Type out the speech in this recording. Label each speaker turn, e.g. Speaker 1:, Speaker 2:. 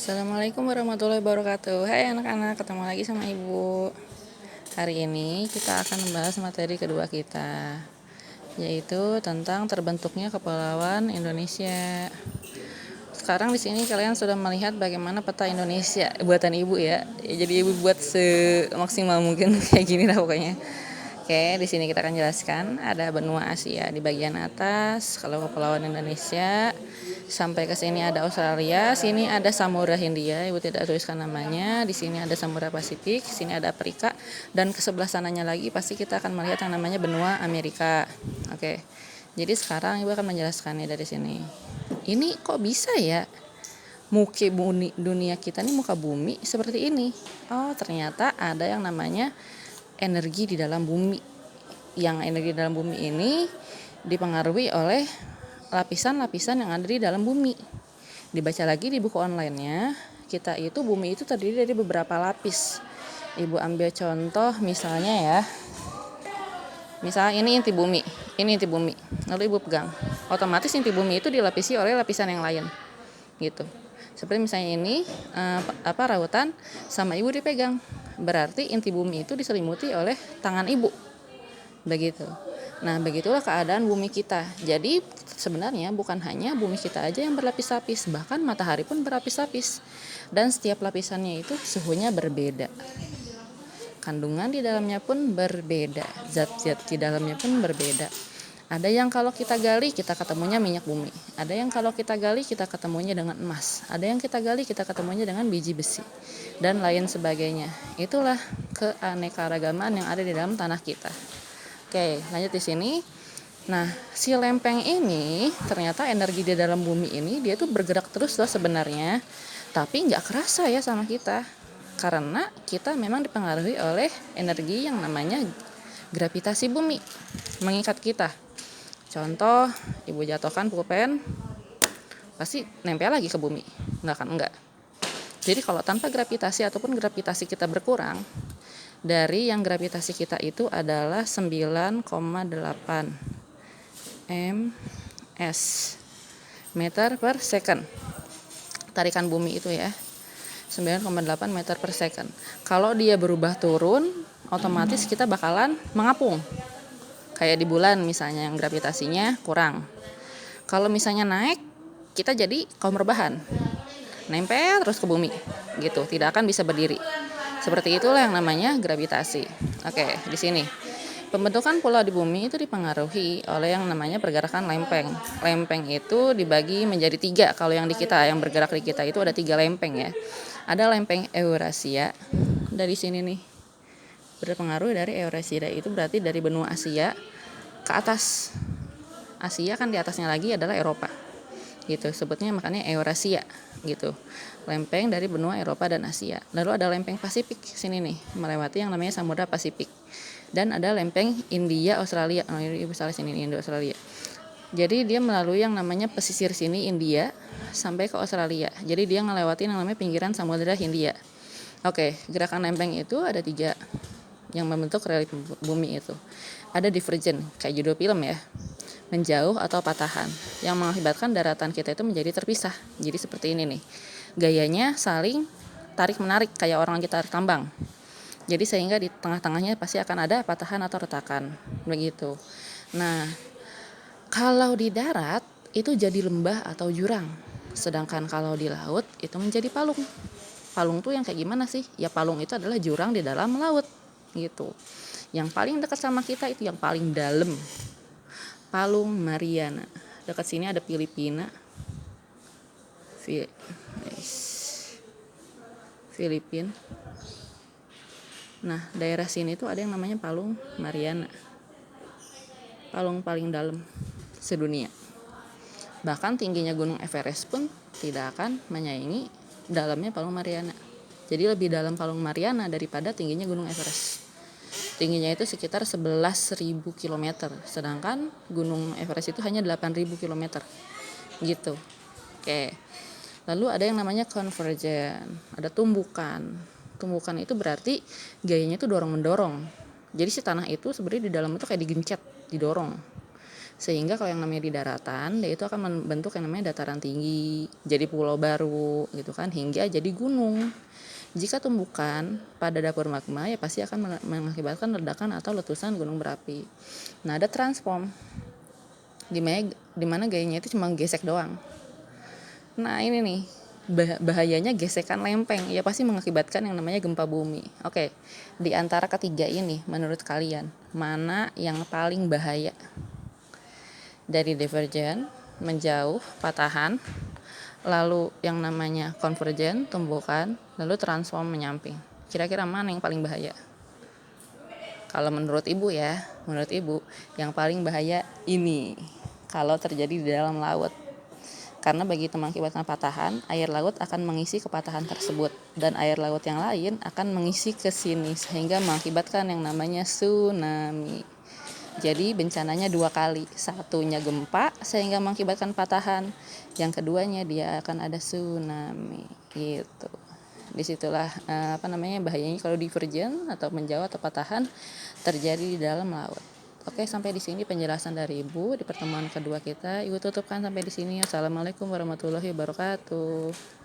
Speaker 1: Assalamualaikum warahmatullahi wabarakatuh. Hai anak-anak, ketemu lagi sama Ibu. Hari ini kita akan membahas materi kedua kita, yaitu tentang terbentuknya Kepulauan Indonesia. Sekarang di sini kalian sudah melihat bagaimana peta Indonesia buatan Ibu ya. Jadi Ibu buat semaksimal mungkin kayak gini lah pokoknya. Oke, di sini kita akan jelaskan ada benua Asia di bagian atas, kalau Kepulauan Indonesia. Sampai ke sini ada Australia, sini ada Samudra Hindia, Ibu tidak tuliskan namanya. Di sini ada Samudra Pasifik, sini ada Afrika, dan ke sebelah sananya lagi pasti kita akan melihat yang namanya benua Amerika. Oke. Jadi sekarang Ibu akan menjelaskannya dari sini. Ini kok bisa ya? Muka dunia kita nih, muka bumi seperti ini. Oh, ternyata ada yang namanya energi di dalam bumi. Yang energi di dalam bumi ini dipengaruhi oleh lapisan-lapisan yang ada di dalam bumi. Dibaca lagi di buku online-nya, kita itu bumi itu terdiri dari beberapa lapis. Ibu ambil contoh misalnya ya. Misalnya ini inti bumi, ini inti bumi. Lalu Ibu pegang. Otomatis inti bumi itu dilapisi oleh lapisan yang lain. Gitu. Seperti misalnya ini rautan sama Ibu dipegang. Berarti inti bumi itu diselimuti oleh tangan Ibu. Begitu. Nah, begitulah keadaan bumi kita. Jadi sebenarnya bukan hanya bumi kita aja yang berlapis-lapis, bahkan matahari pun berlapis-lapis. Dan setiap lapisannya itu suhunya berbeda. Kandungan di dalamnya pun berbeda, zat-zat di dalamnya pun berbeda. Ada yang kalau kita gali kita ketemunya minyak bumi. Ada yang kalau kita gali kita ketemunya dengan emas. Ada yang kita gali kita ketemunya dengan biji besi. Dan lain sebagainya. Itulah keanekaragaman yang ada di dalam tanah kita. Oke, lanjut di sini. Nah, si lempeng ini ternyata energi di dalam bumi ini dia tuh bergerak terus loh sebenarnya. Tapi nggak kerasa ya sama kita. Karena kita memang dipengaruhi oleh energi yang namanya gravitasi bumi. Mengikat kita. Contoh, Ibu jatuhkan pulpen, pasti nempel lagi ke bumi. Enggak. Jadi kalau tanpa gravitasi ataupun gravitasi kita berkurang, dari yang gravitasi kita itu adalah 9,8 ms meter per second. Tarikan bumi itu ya, 9,8 meter per second. Kalau dia berubah turun, otomatis kita bakalan mengapung. Kayak di bulan misalnya yang gravitasinya kurang. Kalau misalnya naik, kita jadi kaum rebahan. Nempel terus ke bumi gitu, tidak akan bisa berdiri. Seperti itulah yang namanya gravitasi. Oke, di sini. Pembentukan pulau di bumi itu dipengaruhi oleh yang namanya pergerakan lempeng. Lempeng itu dibagi menjadi 3. Kalau yang di kita, yang bergerak di kita itu ada 3 lempeng ya. Ada lempeng Eurasia. Dari sini nih. Berpengaruh dari Eurasia, itu berarti dari benua Asia ke atas. Asia kan di atasnya lagi adalah Eropa. Gitu, sebutnya makanya Eurasia gitu. Lempeng dari benua Eropa dan Asia. Lalu ada lempeng Pasifik sini nih, melewati yang namanya Samudra Pasifik. Dan ada lempeng India Australia. Oh, Ibu salah sini Indo Australia. Jadi dia melalui yang namanya pesisir sini India sampai ke Australia. Jadi dia ngelewati yang namanya pinggiran Samudra Hindia. Oke, gerakan lempeng itu ada 3 yang membentuk relief bumi itu. Ada divergen, kayak judul film ya. Menjauh atau patahan, yang mengakibatkan daratan kita itu menjadi terpisah. Jadi seperti ini nih. Gayanya saling tarik-menarik kayak orang kita tarik tambang. Jadi sehingga di tengah-tengahnya pasti akan ada patahan atau retakan. Begitu. Nah, kalau di darat itu jadi lembah atau jurang. Sedangkan kalau di laut itu menjadi palung. Palung tuh yang kayak gimana sih? Ya palung itu adalah jurang di dalam laut. Gitu. Yang paling dekat sama kita itu yang paling dalam. Palung Mariana. Dekat sini ada Filipina. Filipina. Nah, daerah sini tuh ada yang namanya Palung Mariana. Palung paling dalam sedunia. Bahkan tingginya Gunung Everest pun tidak akan menyaingi dalamnya Palung Mariana. Jadi lebih dalam Palung Mariana daripada tingginya Gunung Everest. Tingginya itu sekitar 11.000 km, sedangkan Gunung Everest itu hanya 8.000 km. Gitu. Oke. Lalu ada yang namanya convergen, ada tumbukan. Tumbukan itu berarti gayanya itu dorong-mendorong. Jadi si tanah itu sebenarnya di dalam itu kayak digencet, didorong. Sehingga kalau yang namanya di daratan, dia itu akan membentuk yang namanya dataran tinggi, jadi pulau baru gitu kan, hingga jadi gunung. Jika tumbukan pada dapur magma, ya pasti akan mengakibatkan ledakan atau letusan gunung berapi. Nah, ada transform, dimana gayanya itu cuma gesek doang. Nah, ini nih bahayanya gesekan lempeng, ya pasti mengakibatkan yang namanya gempa bumi. Oke, di antara ketiga ini menurut kalian mana yang paling bahaya? Dari divergen, menjauh, patahan, lalu yang namanya konvergen, tumbukan, lalu transform, menyamping. Kira-kira mana yang paling bahaya? Kalau menurut ibu ya, menurut ibu yang paling bahaya ini kalau terjadi di dalam laut. Karena begitu mengakibatkan patahan, air laut akan mengisi kepatahan tersebut dan air laut yang lain akan mengisi ke sini sehingga mengakibatkan yang namanya tsunami. Jadi bencananya 2 kali, satunya gempa sehingga mengakibatkan patahan, yang keduanya dia akan ada tsunami gitu. Disitulah bahayanya kalau divergen atau menjauh atau patahan terjadi di dalam laut. Oke, sampai di sini penjelasan dari Ibu di pertemuan kedua kita. Ibu tutupkan sampai di sini. Assalamualaikum warahmatullahi wabarakatuh.